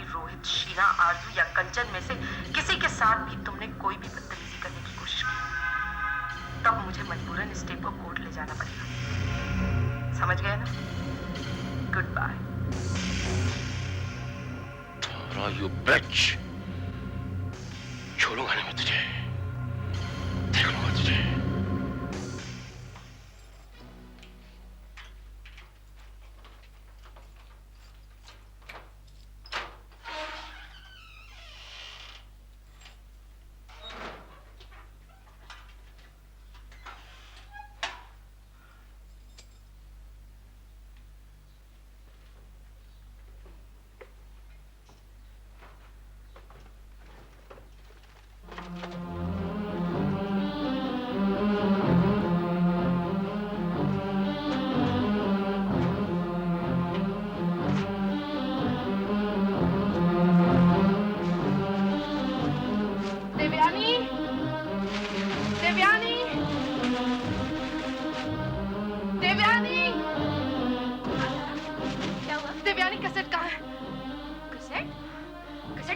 रोहित, शीना, आरजू या कंचन में से किसी के साथ भी तुमने कोई भी बदतमीजी करने की कोशिश की, तब मुझे मजबूरन इस टेप को कोर्ट ले जाना पड़ेगा। समझ गए ना? Good bye. यू बिच, छोड़ूंगा नहीं मैं तुझे, देख लूंगा तुझे।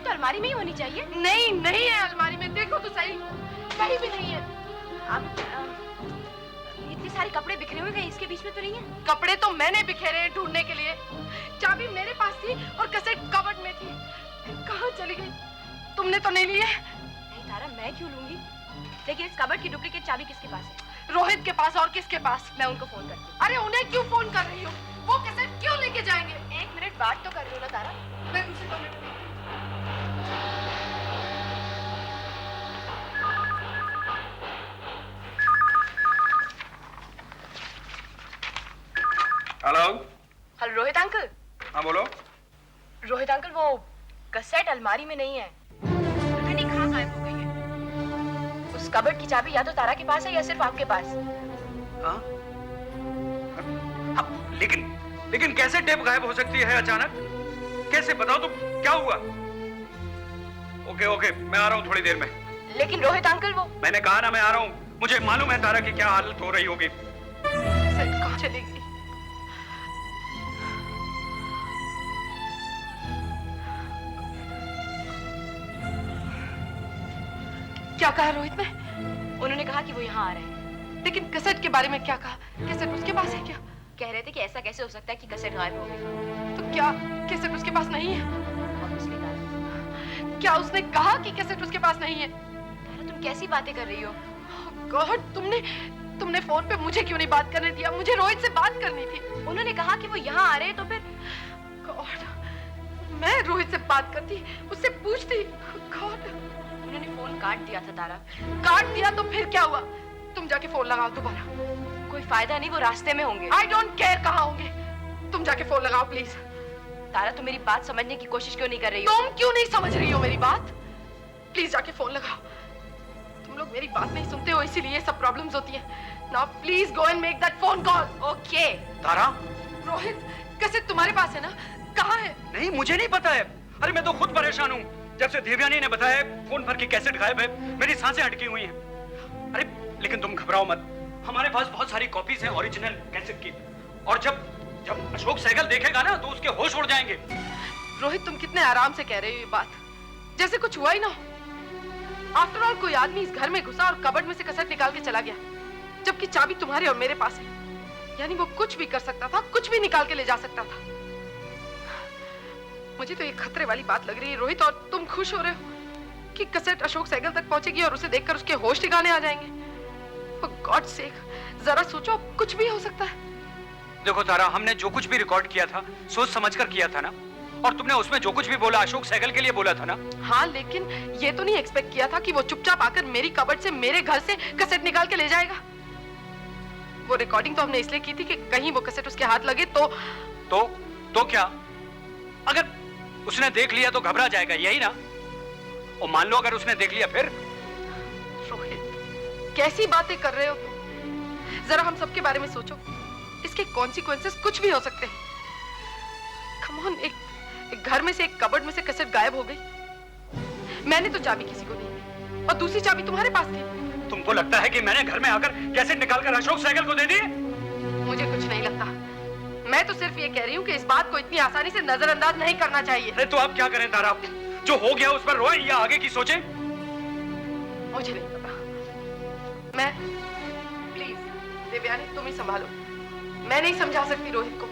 अलमारी में ही होनी चाहिए। नहीं नहीं है अलमारी में, देखो तो सही, कहीं भी नहीं है। अब इतने सारे कपड़े बिखरे हुए, कहीं इसके बीच में तो नहीं है? कपड़े तो मैंने बिखेरे हैं ढूंढने के लिए, चाबी मेरे पास थी और कैसेट कबर्ड में थी। कहाँ चली गई? तुमने तो नहीं ली है? नहीं तारा, मैं क्यों लूंगी? लेकिन इस कबर्ड की डुप्लीकेट चाबी किसके पास है? रोहित के पास। और किसके पास? मैं उनको फोन करती हूँ। अरे उन्हें क्यों फोन कर रही हो? वो कैसेट क्यों लेके जाएंगे? 1 मिनट बात तो कर रही हो ना तारा। मैं उनसे 2 minute. Hello. Hello Rohit uncle. हाँ बोलो। रोहित अंकल, वो कैसेट अलमारी में नहीं है, पता नहीं कहाँ गायब हो गई है। उस कबर्ड की चाबी या तो तारा के पास है या सिर्फ आपके पास। हाँ? लेकिन कैसे टेप गायब हो सकती है अचानक? कैसे, बताओ तो क्या हुआ? ओके मैं आ रहा हूँ थोड़ी देर में। लेकिन रोहित अंकल, वो मैंने कहा ना मैं आ रहा हूँ। मुझे मालूम है तारा की क्या हालत हो रही होगी। कहाँ चली गई? क्या कहा रोहित ने? उन्होंने कहा कि वो यहाँ आ रहे हैं। लेकिन कैसेट के बारे में क्या कहा? कैसेट उसके पास है क्या? कह रहे थे कि ऐसा कैसे हो सकता है कि कैसेट गायब हो गई। तो क्या कैसेट उसके पास नहीं है? Obviously तारा। क्या उसने कहा कि कैसेट उसके पास नहीं है? तारा, तुम कैसी बातें कर रही हो? गॉड, तुमने फोन पे मुझे क्यों नहीं बात करने दिया? मुझे रोहित से बात करनी थी। उन्होंने कहा कि वो यहाँ आ रहे हैं, तो फिर गॉड, मैं रोहित से बात करती, उससे पूछती। गॉड, उन्होंने फोन काट दिया था तारा। काट दिया तो फिर क्या हुआ? तुम जाके फोन लगाओ दोबारा। कोई फायदा नहीं, वो रास्ते में होंगे। आई डोंट केयर कहाँ होंगे, तुम जाके फोन लगाओ प्लीज। तारा, तुम मेरी बात समझने की कोशिश क्यों नहीं कर रही हो? तुम क्यों नहीं समझ रही हो मेरी बात? प्लीज जाके फोन लगाओ। तुम लोग मेरी बात नहीं सुनते हो, इसीलिए सब प्रॉब्लम्स होती हैं। Now please go and make that phone call. Okay. Tara, Rohit, कैसे तुम्हारे पास है ना? कहाँ है? नहीं, मुझे नहीं पता है। अरे मैं तो खुद परेशान हूँ। जब से देवयानी ने बताया फोन पर कि कैसेट गायब है, मेरी सांसें अटकी हुई हैं। अरे लेकिन तुम घबराओ मत, हमारे पास बहुत सारी कॉपीज हैं ओरिजिनल कैसेट की। और जब अशोक सहगल देखेगा ना तो उसके होश उड़ जाएंगे। रोहित, तुम कितने आराम से कह रहे हो ये बात, जैसे कुछ हुआ ही ना। आफ्टर ऑल कोई आदमी इस घर में घुसा और कबर्ड में से कैसेट निकाल के चला गया, जबकि चाबी तुम्हारे और मेरे पास है। यानी वो कुछ भी कर सकता था, कुछ भी निकाल के ले जा सकता था। मुझे तो ये खतरे वाली बात लग रही है रोहित, और तुम खुश हो रहे हो कि कैसेट अशोक सहगल तक पहुंचेगी और उसे देखकर उसके होश ठिकाने आ जाएंगे। For God's sake, जरा सोचो, कुछ भी हो सकता है। देखो तारा, हमने जो कुछ भी रिकॉर्ड किया था सोच समझकर किया था ना, और तुमने उसमें जो कुछ भी बोला अशोक सहगल के लिए बोला था ना। हाँ, लेकिन ये तो नहीं एक्सपेक्ट किया था कि वो चुपचाप आकर मेरी कबर्ड से, मेरे घर से कैसेट निकाल के ले जाएगा। वो रिकॉर्डिंग तो हमने इसलिए की थी कि कहीं वो कैसेट उसके हाथ लगे तो क्या? अगर उसने देख लिया तो घबरा जाएगा, यही ना? और मान लो अगर उसने देख लिया फिर? रोहित, कैसी बातें कर रहे हो तुम? जरा हम सबके बारे में सोचो, इसके कॉन्सिक्वेंसेस कुछ भी हो सकते हैं। कम ऑन, एक घर में से, एक कबर्ड में से कैसेट गायब हो गई। मैंने तो चाबी किसी को नहीं दी और दूसरी चाबी तुम्हारे पास थी। तुमको लगता है कि मैंने घर में आकर कैसेट निकालकर अशोक सहगल को दे दी? मुझे कुछ नहीं लगता। मैं तो सिर्फ ये कह रही हूँ कि इस बात को इतनी आसानी से नजरअंदाज नहीं करना चाहिए। अरे तो आप क्या करें तारा, जो हो गया उस पर रोएं या आगे की सोचें? मुझे नहीं पता। मैं प्लीज देवयानी तुम ही संभालो। मैं नहीं समझा सकती रोहित को,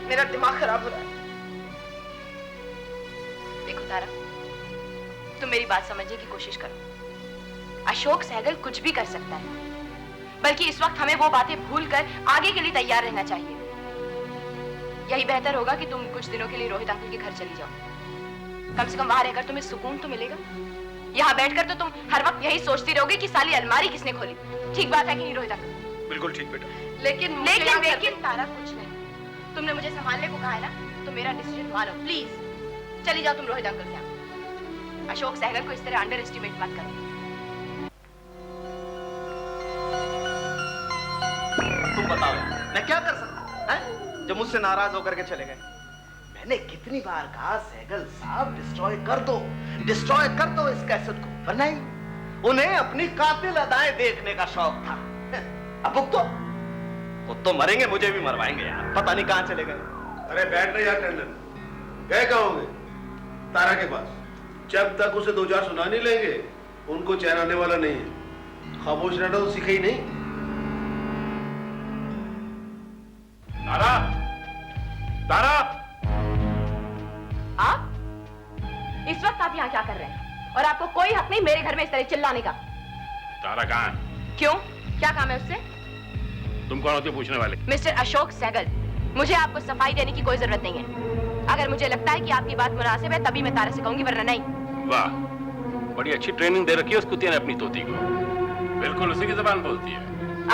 मेरा दिमाग खराब हो रहा है। देखो तारा, तुम मेरी बात समझने की कोशिश करो। अशोक सहगल कुछ भी कर सकता है, बल्कि इस वक्त हमें वो बातें भूलकर आगे के लिए तैयार रहना चाहिए। यही बेहतर होगा कि तुम कुछ दिनों के लिए रोहित अंकल के घर चली जाओ। कम से कम वहां रहकर तुम्हें सुकून तो मिलेगा। यहाँ बैठकर तो तुम हर वक्त यही सोचती रहोगे कि साली अलमारी किसने खोली। ठीक बात है कि नहीं रोहित अंकल? बिल्कुल ठीक बेटा। लेकिन तारा कुछ नहीं, तुमने मुझे संभालने को कहा है ना, तो मेरा डिसीजन मानो प्लीज। चली जाओ तुम रोहित अंकल के यहाँ। अशोक सहगल को इस तरह अंडर एस्टिमेट मत करो। तुम बताओ मैं क्या कर सकता हूं जो मुझसे नाराज होकर के चले गए? मैंने कितनी बार कहा सहगल साहब डिस्ट्रॉय कर दो इस कैसेट को, पर नहीं, उन्हें अपनी कातिल अदाएं देखने का शौक था। अब वो तो मरेंगे, मुझे भी मरवाएंगे यार, पता नहीं कहां चले गए। अरे बैठ रहे यार टंडन, गए कहाँ होंगे? तारा के पास। जब तक उसे दो चार सुना नहीं लेंगे उनको चैन आने वाला नहीं है। खामोश रहना तो सीखे ही नहीं। तारा, तारा, आप इस वक्त आप यहाँ क्या कर रहे हैं? और आपको कोई हक नहीं मेरे घर में इस तरह चिल्लाने का। तारा कहाँ है? क्यों, क्या काम है उससे? तुम कौन होती हो पूछने वाले? मिस्टर अशोक सहगल, मुझे आपको सफाई देने की कोई जरूरत नहीं है। अगर मुझे लगता है कि आपकी बात मुनासिब है तभी मैं तारा से कहूंगी, वरना नहीं। वाह, बड़ी अच्छी ट्रेनिंग दे रखी है उस कुत्ते ने अपनी तोती को। बिल्कुल उसी की जुबान बोलती है।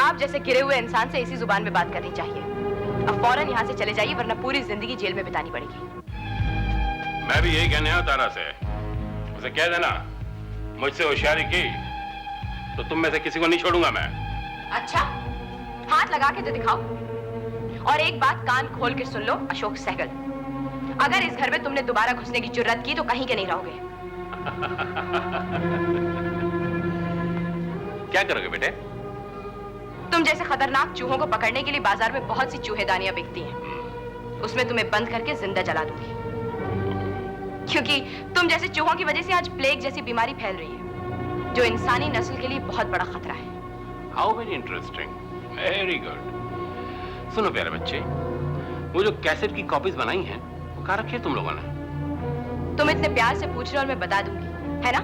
आप जैसे गिरे हुए इंसान से इसी जुबान में बात करनी चाहिए। अब फौरन यहाँ से चले जाइए, वरना पूरी जिंदगी जेल में बितानी पड़ेगी। मैं भी यही कहने आया तारा से, उसे कह देना मुझसे होशियारी की तो तुम में से किसी को नहीं छोड़ूंगा मैं। अच्छा, हाथ लगा के तो दिखाओ। और एक बात कान खोल के सुन लो अशोक सहगल, अगर इस घर में तुमने दोबारा घुसने की जुर्रत की तो कहीं के नहीं रहोगे। क्या करोगे बेटे? तुम जैसे खतरनाक चूहों को पकड़ने के लिए बाजार में बहुत सी चूहेदानियां बिकती हैं, उसमें तुम्हें बंद करके जिंदा जला दूंगी। क्योंकि तुम जैसे चूहों की वजह से आज प्लेग जैसी बीमारी फैल रही है, जो इंसानी नस्ल के लिए बहुत बड़ा खतरा है। How very interesting, very good. सुनो प्यारे बच्चे, वो जो कैसेट की कॉपीज बनाई हैं वो कहाँ रखी है तुम लोगों ने? तुम इतने प्यार से पूछ रहे हो और मैं बता दूंगी, है ना?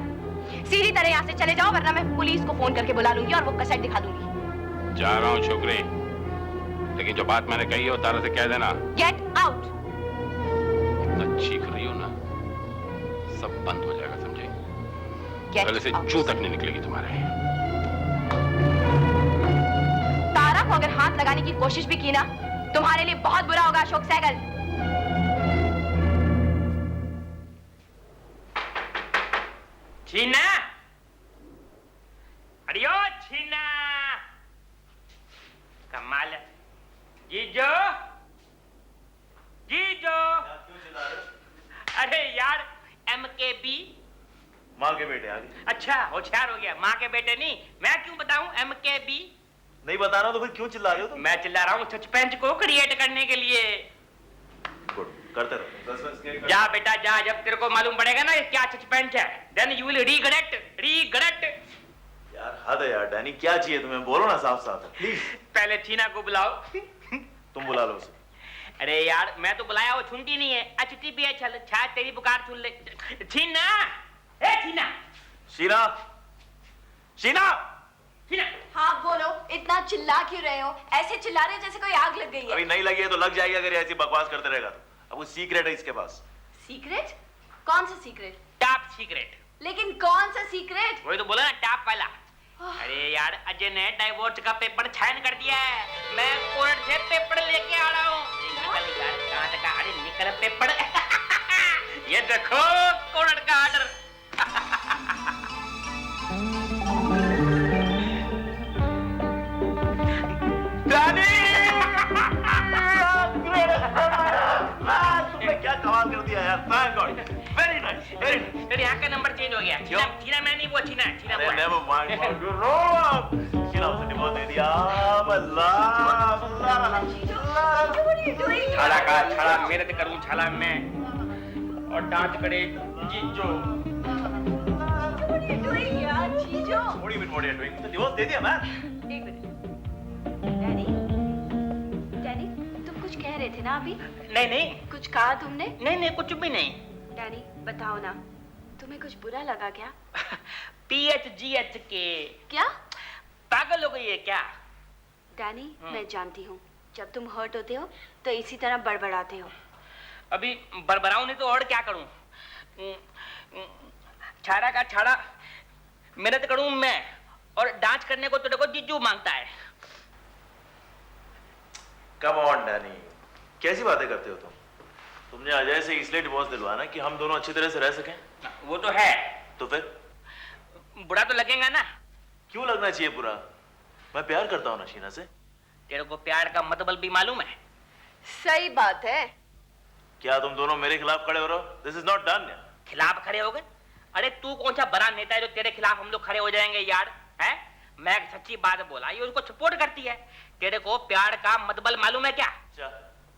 सीधी तरह यहाँ से चले जाओ, वरना मैं पुलिस को फोन करके बुला लूंगी और वो कैसेट दिखा दूंगी। जा रहा हूँ छोकरी, लेकिन जो बात मैंने कही है वो तारा से कह देना। Get out. इतना चीख रही हो ना, सब बंद हो जाएगा, समझे? Get पहले से out. चूं तक नहीं निकलेगी तुम्हारे। तारा को अगर हाथ लगाने की कोशिश भी की ना, तुम्हारे लिए बहुत बुरा होगा अशोक सहगल। छीना, अरे ओ छीना, कमाल है। जीजो, जीजो। अरे यार, MKB माँ के बेटे आ गए। अच्छा होशियार हो गया। माँ के बेटे नहीं, मैं क्यों बताऊं MKB? नहीं बताना तो फिर क्यों चिल्ला रहे हो तुम? मैं चिल्ला रहा हूँ सस्पेंस को क्रिएट करने के लिए। गुड, करते रहो। जा बेटा जा, जब तेरे को मालूम पड़ेगा ना ये क्या सस्पेंस है, देन यू विल रिग्रेट। यार हद है यार डैनी, क्या चाहिए तुम्हें? बोलो ना साफ साफ प्लीज। पहले छीना को बुलाओ। तुम बुला लो उसे। अरे यार मैं तो बुलाया, वो सुनती नहीं है। अच्छी भी है, चल शायद तेरी पुकार सुन ले। छीना, ए छीना, शीना, शीना, छीना। हाँ बोलो, इतना चिल्ला क्यों रहे हो? ऐसे चिल्ला रहे हो जैसे कोई आग लग गई है। अभी नहीं लगी है तो लग जाएगी अगर ऐसी बकवास करते रहेगा तो। अब वो सीक्रेट है इसके पास। सीक्रेट? कौन सा सीक्रेट? Top secret. लेकिन कौन सा सीक्रेट? वही तो बोला ना, टॉप वाला। अरे यार अजय ने डाइवोर्स का पेपर साइन कर दिया है, मैं कोर्ट से पेपर लेके आ रहा हूँ। निकल यार, कहाँ तक? अरे निकल पेपर। ये देखो कोर्ट का ऑर्डर। तुमने क्या कमाल कर दिया यार, thank God, very nice, very nice. तेरे यहाँ का नंबर चेंज हो गया। छीना मैं नहीं, वो छीना अरे नेवर माइंड, यू नो ने हमसे डिवोर्स दे दिया। छाड़ा मेहनत करूं छाला मैं और डांच करे जीजो। What do you mean what are you doing? तो डिवोर्स दे दिया मैन। एक मिनट डैडी, डैडी तुम कुछ कह रहे थे ना अभी? नहीं कुछ कहा तुमने? नहीं कुछ भी नहीं। डैडी बताओ ना, तुम्हें कुछ बुरा लगा क्या? PHGH के क्या? पागल हो गई है क्या? डैनी मैं जानती हूँ जब तुम हर्ट होते हो तो इसी तरह बड़बड़ाते हो। अभी बड़बड़ाऊं नहीं तो और क्या करूं? छाड़ा का छाड़ा मेहनत करूं मैं और डांस करने को तेरे को जीजू मांगता है। कम ऑन डैनी, कैसी बातें करते हो तुम? तुमने अजय से इसलिए डिवोर्स दिलवाना कि हम दोनों अच्छी तरह से रह सकें। वो तो है, तो फिर बुरा तो लगेगा ना। क्यों लगना चाहिए बुरा? मैं प्यार करता हूँ ना शीना से। तेरे को प्यार का मतलब भी मालूम है? सही बात है। क्या तुम दोनों मेरे खिलाफ खड़े हो रहे हो? This is not done. खिलाफ खड़े हो गए? अरे तू कौन सा बड़ा नेता है जो तेरे खिलाफ हम लोग खड़े हो जाएंगे यार? है मैं एक सच्ची बात बोला, ये उसको सपोर्ट करती है। तेरे को प्यार का मतलब मालूम है क्या? अच्छा,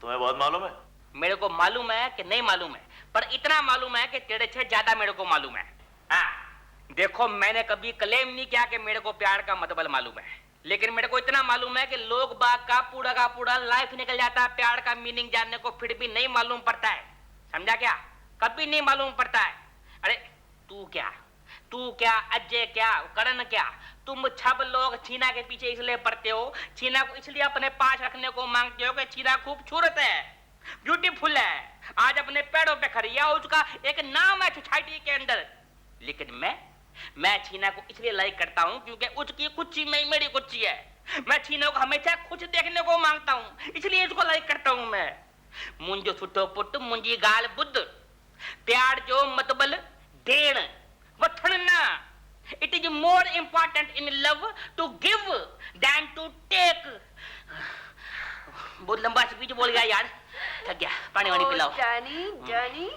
तुम्हें बहुत मालूम है। मेरे को मालूम है कि नहीं मालूम है, पर इतना मालूम है कि तेरे से ज्यादा मेरे को मालूम है। हाँ देखो, मैंने कभी क्लेम नहीं किया कि मेरे को प्यार का मतलब मालूम है, लेकिन मेरे को इतना मालूम है कि लोग बाग का पूरा लाइफ निकल जाता है प्यार का मीनिंग जानने को, फिर भी नहीं मालूम पड़ता है। समझा क्या? कभी नहीं मालूम पड़ता है। अरे तू क्या अजय क्या करण क्या, तुम सब लोग छीना के पीछे इसलिए पड़ते हो, छीना को इसलिए अपने पास रखने को मांगते हो कि छीना खूबसूरत है, ब्यूटीफुल है, आज अपने पैरों पे खड़ी है, उसका एक नाम है सोसाइटी के अंदर। लेकिन मैं छीना को इसलिए लाइक करता हूं क्योंकि उसकी कुच्ची में मेरी कुच्ची है। मैं छीना को हमेशा खुश देखने को मांगता हूं, इसलिए इसको लाइक करता हूं मैं। मुंजो सुटो पुट मुंजी गाल बुद्ध, प्यार जो मतबल देण वठण ना। It is more important in love to give than to take. बहुत लंबा स्पीच बोल गया यार, थक गया, पानी वानी पिलाओ। डैनी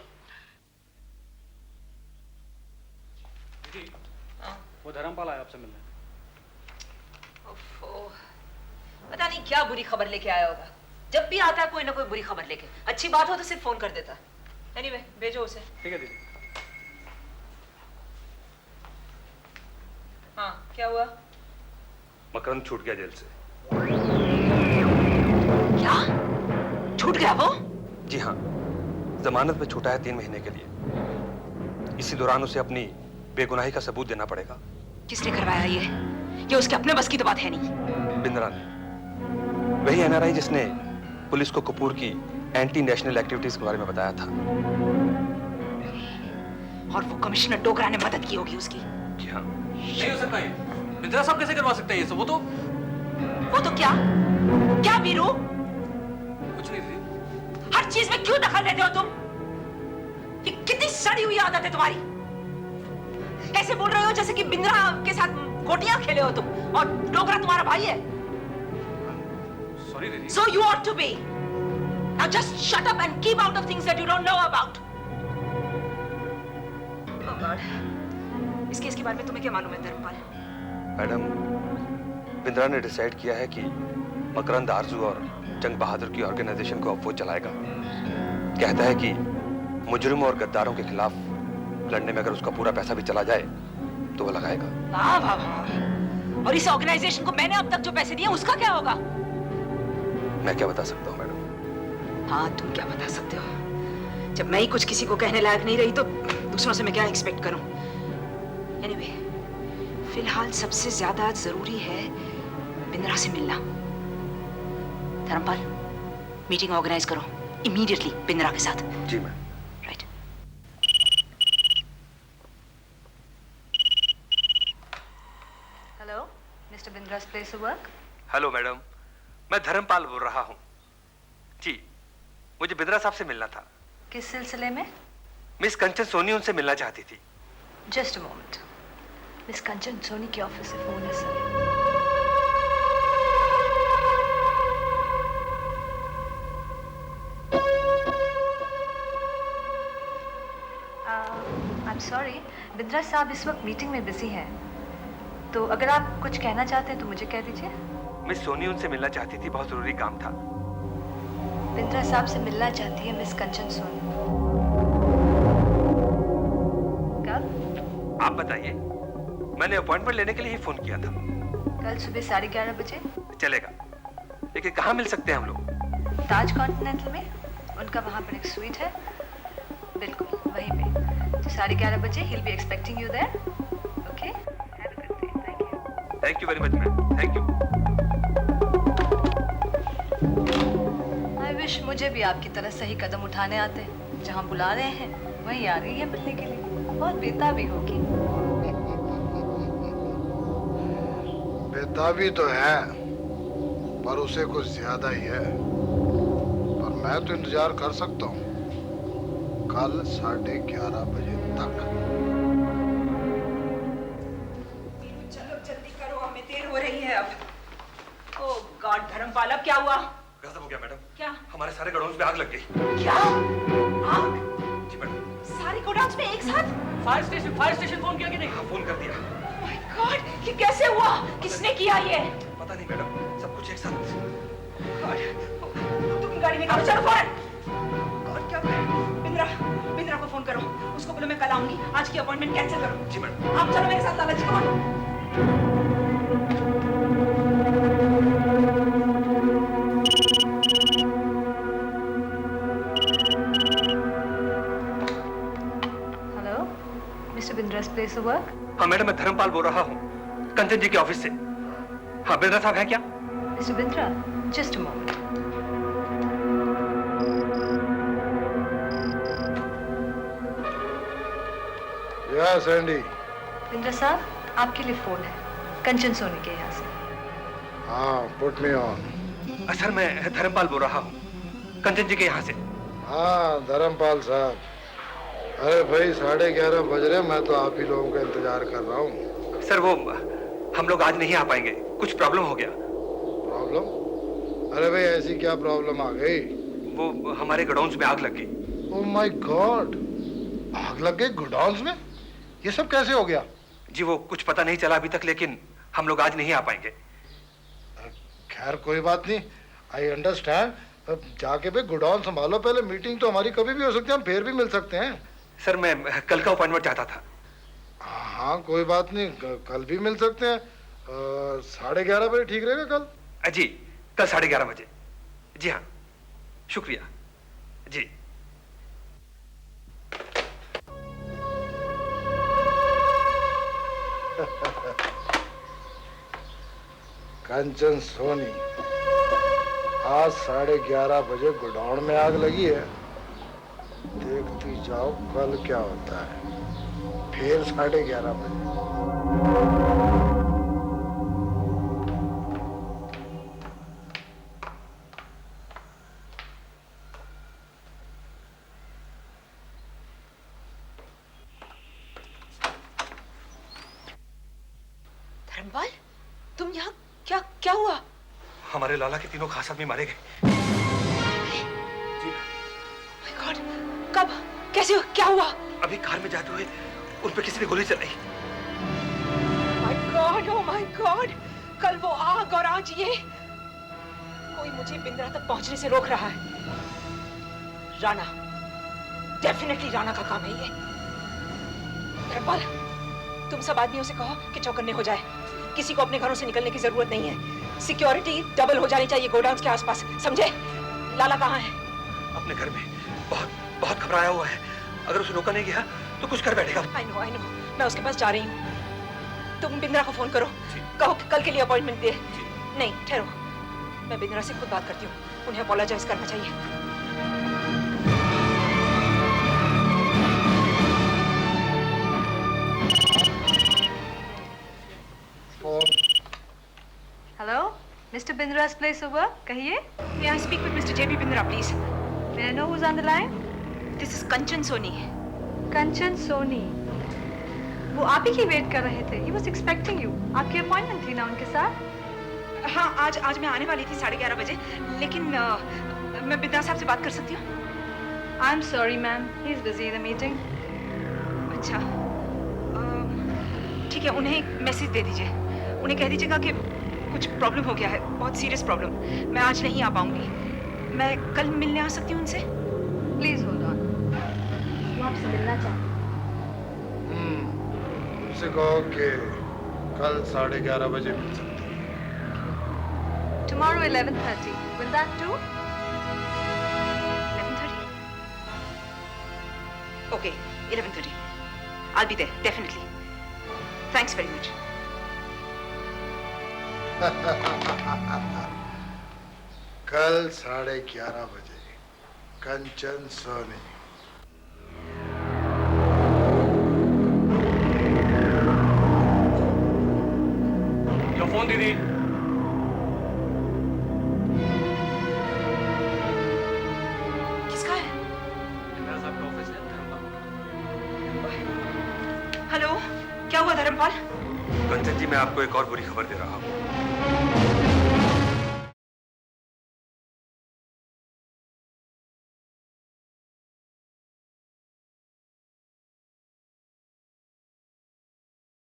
वो धर्मपाल आया आपसे मिलने। पता नहीं क्या बुरी खबर लेके आया होगा। जब भी आता है कोई ना कोई बुरी खबर लेके, अच्छी बात हो तो सिर्फ फोन कर देता। एनीवे भेजो उसे। ठीक है दीदी। हाँ क्या हुआ? मकरंद छूट गया जेल से। क्या छूट गया वो? जी हाँ, जमानत पे छूटा है 3 महीने के लिए। इसी दौरान उसे अपनी बेगुनाही का सबूत देना पड़ेगा। किसने करवाया ये उसके अपने बस की तो बात है नहीं। बिंद्रा ने, वही NRI जिसने पुलिस को कपूर की एंटी नेशनल एक्टिविटीज के बारे में बताया था। और वो कमिश्नर डोगरा ने मदद की होगी उसकी। जी हाँ। नहीं हो सकता ये, बिंद्रा साहब कैसे करवा सकते हैं ये सब? वो तो क्या वीरू? कुछ नहीं दीदी। हर चीज में क्यों दखल देते हो तुम? ये कितनी सड़ी हुई आदत है तुम्हारी। ऐसे बोल रहे हो जैसे कि बिंद्रा के साथ गोटियां खेले हो तुम, और डोगरा तुम्हारा भाई है। सॉरी दीदी। So you ought to be. Now just shut up and keep out of things that you don't know about. Oh God. इस केस के बारे में तुम्हें क्या मालूम है धर्मपाल? मैडम, बिंद्रा ने डिसाइड किया है कि मकरंद आरजू और जंग बहादुर की ऑर्गेनाइजेशन को अब वो चलाएगा। कहता है कि मुजरिमों और गद्दारों के खिलाफ लड़ने में अगर उसका पूरा पैसा भी चला जाए तो वो लगाएगा। वाह वाह वाह। और इस ऑर्गेनाइजेशन को मैंने अब तक जो पैसे दिए उसका क्या होगा? मैं क्या बता सकता हूँ मैडम? हाँ तुम क्या बता सकते हो? जब मैं ही कुछ किसी को कहने लायक नहीं रही तो दूसरों से मैं क्या एक्सपेक्ट करूं? एनीवे, फिलहाल सबसे ज्यादा जरूरी है बिंद्रा से मिलना। धर्मपाल, मीटिंग ऑर्गेनाइज करो इमीडिएटली बिंद्रा के साथ। जी ma'am. Right. Hello, mister Bindra's place of work? Hello madam, मैं धर्मपाल बोल रहा हूँ। जी, मुझे बिंद्रा साहब से मिलना था। किस सिलसिले में? मिस कंचन सोनी उनसे मिलना चाहती थी। Just a moment. मिस कंचन सोनी के ऑफिस से फोन है sir. I am sorry, Bindra साहब इस वक्त मीटिंग में बिजी हैं। तो अगर आप कुछ कहना चाहते हैं तो मुझे कह दीजिए। मिस सोनी उनसे मिलना चाहती थी, बहुत जरूरी काम था। बिंद्रा साहब से मिलना चाहती है मिस कंचन सोनी। कब? आप बताइए, मैंने अपॉइंटमेंट लेने के लिए ही फोन किया था। कल सुबह 11:30 बजे। चलेगा, लेकिन कहाँ मिल सकते हैं हम लोग? ताज कॉन्टिनेंटल में, उनका वहाँ पर एक स्वीट है, बिल्कुल वहीं पे। तो 11:30 बजे he'll be expecting you there. Okay? Have a good day. Thank you. Thank you very much, ma'am. Thank you. I wish मुझे भी आपकी तरह सही कदम उठाने आते। जहाँ बुला रहे हैं वहीं आ रही है मिलने के लिए। बहुत बेताबी होगी। बेताबी तो है, पर उसे कुछ ज्यादा ही है। पर मैं तो इंतजार कर सकता हूँ कल 11:30 बजे तक। चलो जल्दी करो, हमें देर हो रही है अब। ओह गॉड धर्मपाल, अब क्या हुआ? गजब हो गया मैडम। क्या? हमारे सारे गोडाउन्स में आग लग गई। क्या? आग? जी मैडम। सारे गोडाउन्स में एक साथ? फायर स्टेशन फोन किया कि नहीं? हाँ, फोन कर दिया। माय गॉड, ये कैसे हुआ? किसने किया ये? पता नहीं मैडम, सब कुछ एक साथ। गॉड, तुम गाड़ी निकालो, चलो फौरन। गॉड क्या करें? बिंद्रा को फोन करो, उसको बोलो मैं कल आऊंगी, आज की अपॉइंटमेंट कैंसिल करो। जी मैडम। आप चलो मेरे साथ, लाला जी को। Bindra's place of work? हाँ मैडम, मैं धर्मपाल बोल रहा हूँ, कंचन जी के ऑफिस से। हाँ, बिंद्रा साहब हैं क्या? Mr. Bindra, just a moment. Yes, Andy. Bindra साहब, आपके लिए फोन है, कंचन सोनी के यहाँ से। हाँ, put me on. सर मैं धर्मपाल बोल रहा हूँ, कंचन जी के यहाँ से। हाँ धर्मपाल साहब, अरे भाई 11:30 बज रहे, मैं तो आप ही लोगों का इंतजार कर रहा हूँ। सर वो हम लोग आज नहीं आ पाएंगे, कुछ प्रॉब्लम हो गया। प्रॉब्लम? अरे भाई ऐसी क्या प्रॉब्लम आ गई? वो हमारे गोडाउन्स में आग लग गई। ओह माय गॉड, आग लग गई गोडाउन्स में? ये सब कैसे हो गया? जी वो कुछ पता नहीं चला अभी तक, लेकिन हम लोग आज नहीं आ पाएंगे। खैर कोई बात नहीं, आई अंडरस्टैंड। जाके भाई गोडाउन संभालो पहले, मीटिंग तो हमारी कभी भी हो सकती है, हम फिर भी मिल सकते हैं। सर मैं कल का अपॉइंटमेंट चाहता था। हाँ कोई बात नहीं, कल भी मिल सकते हैं। 11:30 बजे ठीक रहेगा कल? जी कल 11:30 बजे। जी हाँ, शुक्रिया जी। कंचन सोनी, आज 11:30 बजे गोडाउन में आग लगी है। देखती जाओ कल क्या होता है, फिर 11:30 बजे। धर्मपाल, तुम यहाँ क्या हुआ? हमारे लाला के तीनों खास आदमी मारे गए। My God, कब? कैसे? क्या हुआ? अभी कार में जाते हुए उन पे किसी ने गोली चलाई। My God, oh my God, कल वो आग और आज ये। कोई मुझे बिंद्रा तक पहुंचने से रोक रहा है। राणा, डेफिनेटली राणा का काम है ये। धर्मपाल, तुम सब आदमियों से कहो कि चौकन्ने हो जाए। किसी को अपने घरों से निकलने की जरूरत नहीं है। सिक्योरिटी डबल हो जानी चाहिए गोडाउन्स के आसपास, समझे? लाला कहाँ है? अपने घर में बहुत घबराया हुआ है। अगर उसे रोका नहीं गया तो कुछ कर बैठेगा। I know, मैं उसके पास जा रही हूँ। तुम बिंद्रा को फोन करो, कहो कि कल के लिए अपॉइंटमेंट दे। नहीं ठहरो, मैं बिंद्रा से खुद बात करती हूँ, उन्हें अपोलोजाइज करना चाहिए। Hello, Mr. Bindra's place of work. कहिए। May I speak with Mr. J.B. Bindra, please? May I know who's on the line? This is Kanchan Soni. कंचन सोनी, वो आप ही की वेट कर रहे थे। He was expecting you. आपकी अपॉइंटमेंट थी ना उनके साथ? हाँ, आज मैं आने वाली थी 11:30 बजे, लेकिन मैं बिंद्रा साहब से बात कर सकती हूँ? I'm sorry, ma'am. He's busy in the meeting. अच्छा, ठीक है, उन्हें एक मैसेज दे दीजिए। उन्हें कह दीजिएगा कि कुछ प्रॉब्लम हो गया है, बहुत सीरियस प्रॉब्लम। मैं आज नहीं आ पाऊंगी। मैं कल मिलने आ सकती हूँ उनसे? प्लीज होल्ड ऑन, वो आपसे मिलना चाहते हैं। उनसे कहो कि कल 11:30 बजे मिल सकते हैं। Tomorrow 11:30. Will that do? 11:30? Okay, 11:30. I'll be there, definitely. Thanks very much. कल 11:30 बजे कंचन सोनी। यो फोन दीदी। किसका है? मेरा साहब का ऑफिस है धर्मपाल। हेलो, क्या हुआ धर्मपाल? कंचन जी, मैं आपको एक और बुरी खबर दे रहा हूँ।